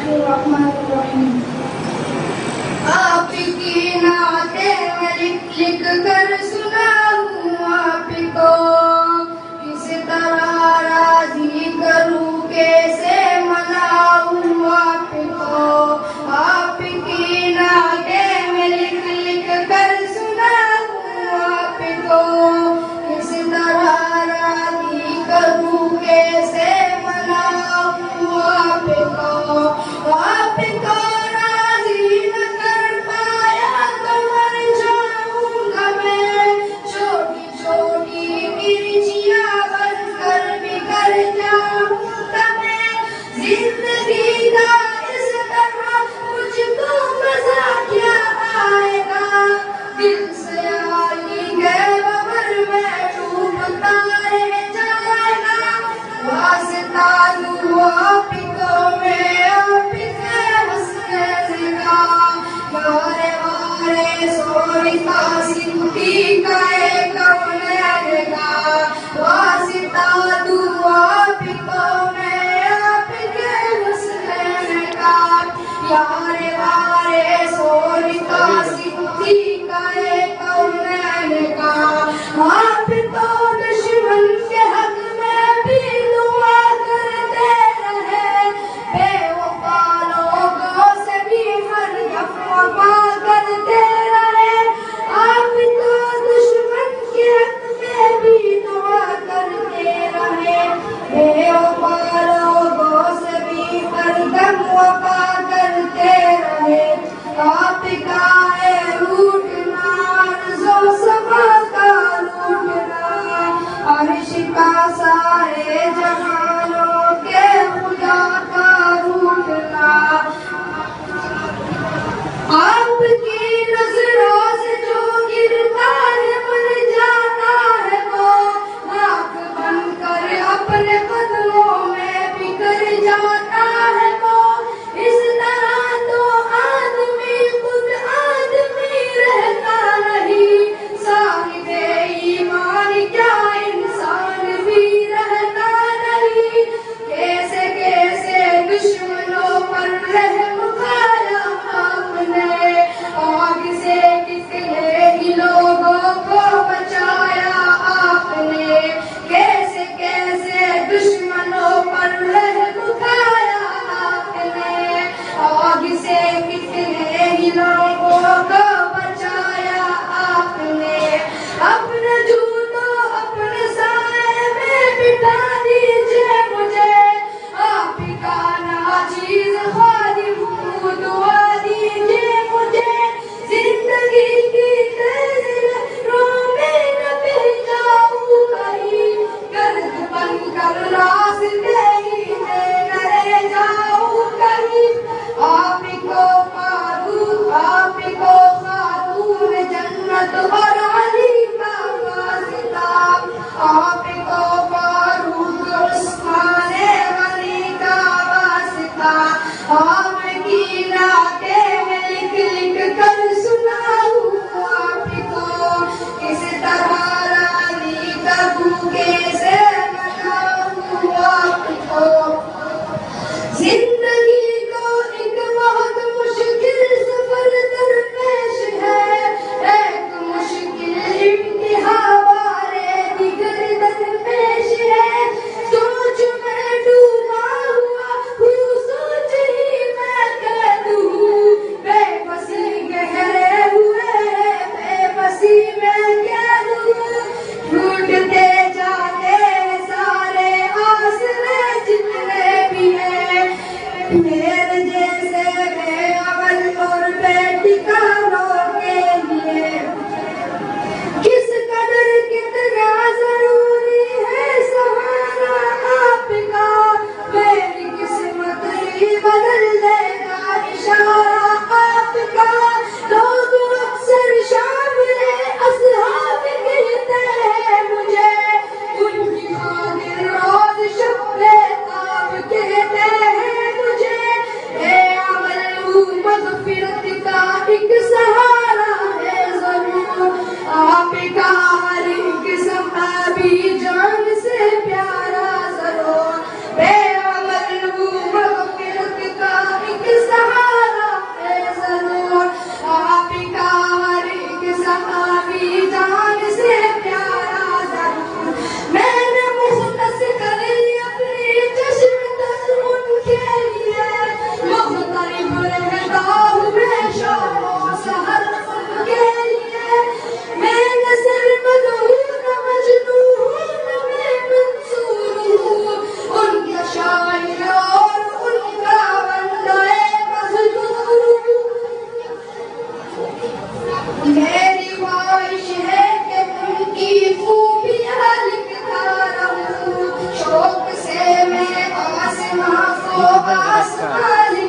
बिस्मिल्लाहिर्रहमानिर्रहीम। आपकी नाते में लिख कर सुनाऊं आपको, किस तरह राजी करूं, कैसे मनाऊं आपको। आपकी नाते में लिख कर सुनाऊं आपको, किस तरह राजी करूं, कैसे मनाऊं आपको। आपको राजी न कर पाया तो मर जाऊंगा मैं, छोटी छोटी मिर्चियां बनकर बिखर जाऊंगा मैं। जिंदगी का इस तरह मुझको मजा क्या आएगा, दिल से आई गए बबर में डूबता रह जाएगा। वास्ता दूं आपको मैं आपके हंसने का, वारे वारे सोनिता सिंधी का एक का। वास्ता दूं आपको मैं आपके हंसने का, यारे वारे सोनिता सिंधी का एक का। आप तो दुश्मन के हक में भी दुआ करते रहे, बेवफा लोगों से भी हर वफा करते रहे। आप तो दुश्मन के हक में भी दुआ करते रहे, बेवफा लोगों से भी हरदम वफा करते रहे। आपका है रूठना, अर्ज़ो समा का लूटना, अर्श का सारे जहानों के खुदा का रूठना। आपकी नजरों से जो गिरता है मर जाता है वो, राख बनकर अपने कदमों में बिखर जाता है वो। इस तरह तो आदमी खुद आदमी रहता नहीं, साहिबे ईमान क्या इंसान भी रहता नहीं। कैसे कैसे दुश्मनों पर रहम खाया आपने, आग से कितने ही लोगों को बचाया आपने। कैसे कैसे दुश्मनों पर रहम खाया आपने, आग से कितने ही लोगों को बचाया आपने। अपने जूतों अपने साए में बिठा दीजिए मुझे, आपका नाचीज खादिम हूँ, दुआ दीजिए मुझे। जिंदगी की तज़किरों में न बह जाऊं कहीं, गर्द बनकर रास्ते ही में न रह जाऊं कहीं। आपको फारूक, आपको खातून जन्नत और अली का वास्ता, आपको फारूक उस्माने गनी का वास्ता। आपकी नाते में लिख कर सुनाऊं आपको, किस तरह रानी करूं, कैसे मनाऊं आपको। जिंदगी को एक बहुत मुश्किल सफर दरपेश है, एक मुश्किल इम्तिहा वारे दिगर दरपेश है। सोच में डूबा हुआ हूँ, सोच ही मैं कह दूँ, बेबसी गहरे हुए बेबसी मैं कह दूँ। टूटते जाते सारे आसरे जितने भी हैं, Nebraska.